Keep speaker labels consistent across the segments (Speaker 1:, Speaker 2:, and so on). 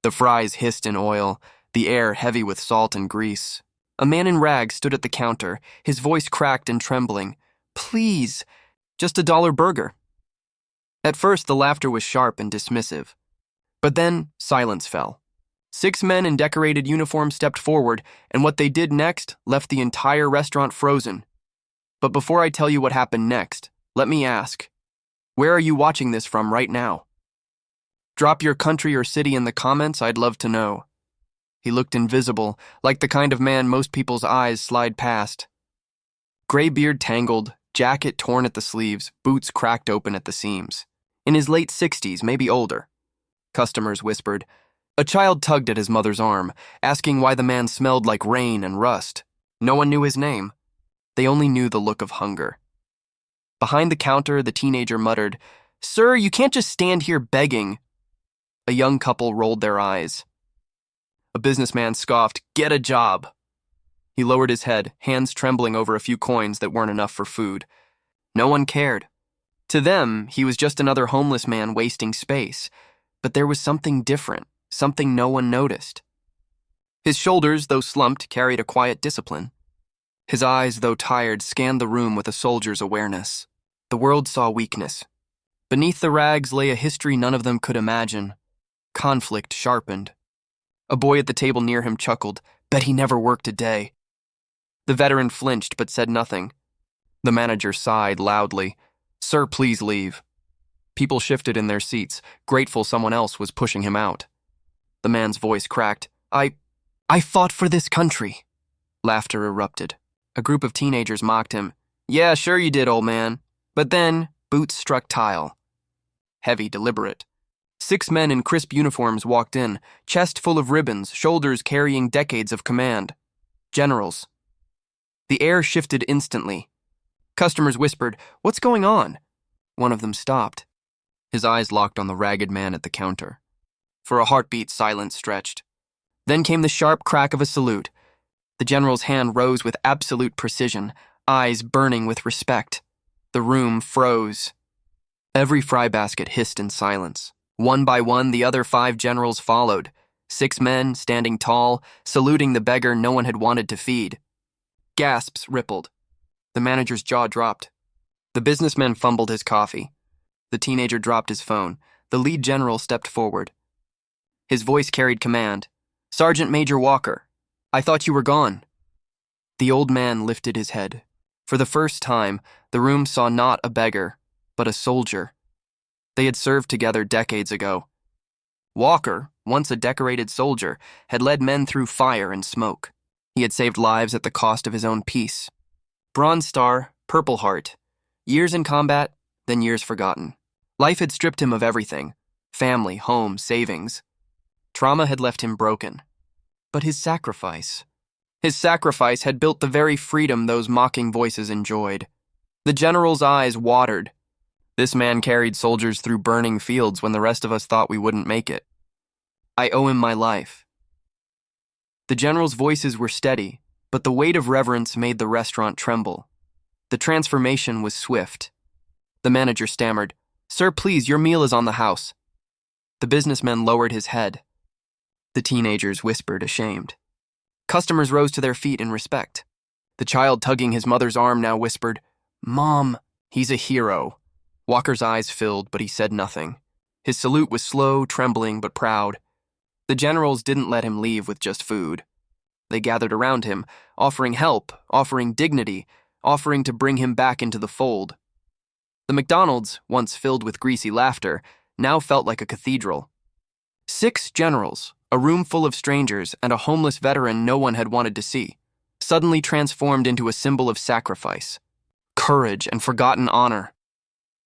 Speaker 1: The fries hissed in oil, the air heavy with salt and grease. A man in rags stood at the counter, his voice cracked and trembling. "Please, just $1 burger." At first, the laughter was sharp and dismissive. But then, silence fell. 6 men in decorated uniforms stepped forward, and what they did next left the entire restaurant frozen. But before I tell you what happened next, let me ask, where are you watching this from right now? Drop your country or city in the comments, I'd love to know. He looked invisible, like the kind of man most people's eyes slide past. Gray beard tangled, jacket torn at the sleeves, boots cracked open at the seams. In his late 60s, maybe older. Customers whispered. A child tugged at his mother's arm, asking why the man smelled like rain and rust. No one knew his name. They only knew the look of hunger. Behind the counter, the teenager muttered, "Sir, you can't just stand here begging." A young couple rolled their eyes. A businessman scoffed, "Get a job." He lowered his head, hands trembling over a few coins that weren't enough for food. No one cared. To them, he was just another homeless man wasting space. But there was something different, something no one noticed. His shoulders, though slumped, carried a quiet discipline. His eyes, though tired, scanned the room with a soldier's awareness. The world saw weakness. Beneath the rags lay a history none of them could imagine. Conflict sharpened. A boy at the table near him chuckled, "Bet he never worked a day." The veteran flinched but said nothing. The manager sighed loudly, "Sir, please leave." People shifted in their seats, grateful someone else was pushing him out. The man's voice cracked. I fought for this country." Laughter erupted. A group of teenagers mocked him. "Yeah, sure you did, old man." But then, boots struck tile. Heavy, deliberate. 6 men in crisp uniforms walked in, chest full of ribbons, shoulders carrying decades of command. Generals. The air shifted instantly. Customers whispered, "What's going on?" One of them stopped. His eyes locked on the ragged man at the counter. For a heartbeat, silence stretched. Then came the sharp crack of a salute. The general's hand rose with absolute precision, eyes burning with respect. The room froze. Every fry basket hissed in silence. One by one, the other 5 generals followed. 6 men, standing tall, saluting the beggar no one had wanted to feed. Gasps rippled. The manager's jaw dropped. The businessman fumbled his coffee. The teenager dropped his phone. The lead general stepped forward. His voice carried command. "Sergeant Major Walker, I thought you were gone." The old man lifted his head. For the first time, the room saw not a beggar, but a soldier. They had served together decades ago. Walker, once a decorated soldier, had led men through fire and smoke. He had saved lives at the cost of his own peace. Bronze Star, Purple Heart. Years in combat, then years forgotten. Life had stripped him of everything. Family, home, savings. Trauma had left him broken. But his sacrifice had built the very freedom those mocking voices enjoyed. The general's eyes watered. This man carried soldiers through burning fields when the rest of us thought we wouldn't make it. I owe him my life. The general's voices were steady, but the weight of reverence made the restaurant tremble. The transformation was swift. The manager stammered, "Sir, please, your meal is on the house." The businessman lowered his head. The teenagers whispered, ashamed. Customers rose to their feet in respect. The child tugging his mother's arm now whispered, "Mom, he's a hero." Walker's eyes filled, but he said nothing. His salute was slow, trembling, but proud. The generals didn't let him leave with just food. They gathered around him, offering help, offering dignity, offering to bring him back into the fold. The McDonald's, once filled with greasy laughter, now felt like a cathedral. 6 generals, a room full of strangers, and a homeless veteran no one had wanted to see, suddenly transformed into a symbol of sacrifice, courage, and forgotten honor.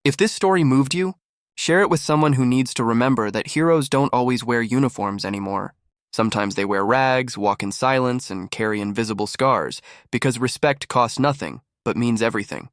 Speaker 1: If this story moved you, share it with someone who needs to remember that heroes don't always wear uniforms anymore. Sometimes they wear rags, walk in silence, and carry invisible scars, because respect costs nothing, but means everything.